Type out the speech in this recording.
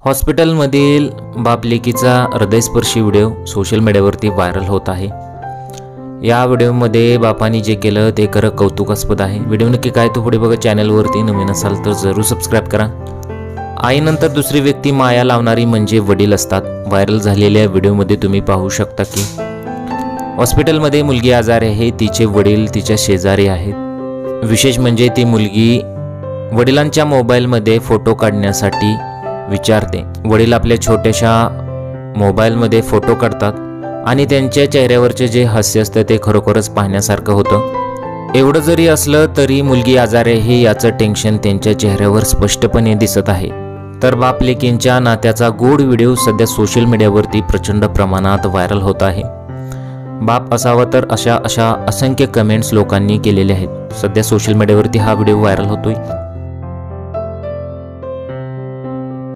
हॉस्पिटलमधील बाप लेकीचा हृदयस्पर्शी video social मीडियावरती व्हायरल होत आहे। या व्हिडिओमध्ये बापाने जे केलं ते खरं कौतुकास्पद आहे। व्हिडिओ नक्की काय तो पुढे बघा। चॅनलवरती नवीन असाल तर जरूर सबस्क्राइब करा। आईनंतर दुसरी व्यक्ती माया लावणारी म्हणजे वडील असतात। व्हायरल झालेल्या व्हिडिओमध्ये तुम्ही पाहू शकता की हॉस्पिटलमध्ये मुलगी आजारी आहे, तिचे वडील तिच्या शेजारी आहेत। विशेष म्हणजे ती मुलगी वडिलांच्या मोबाईलमध्ये फोटो काढण्यासाठी विचारते। वडील आपल्या छोट्याशा मोबाईलमध्ये फोटो काढतात आणि त्यांच्या चेहऱ्यावरचे जे हास्य असतं ते खरोखरच पाहण्यासारखं होतं। एवढं जरी असलं तरी मुलगी आजारी आहे याचं टेन्शन त्यांच्या चेहऱ्यावर स्पष्टपणे दिसत आहे। तर बाप लेकींच्या नात्याचा गोड व्हिडिओ सध्या सोशल मीडियावरती प्रचंड प्रमाणात व्हायरल होत आहे। बाप असावा तर अशा असंख्य कमेंट्स लोकांनी केलेले आहेत। सध्या सोशल मीडियावरती हा व्हिडिओ व्हायरल होतोय।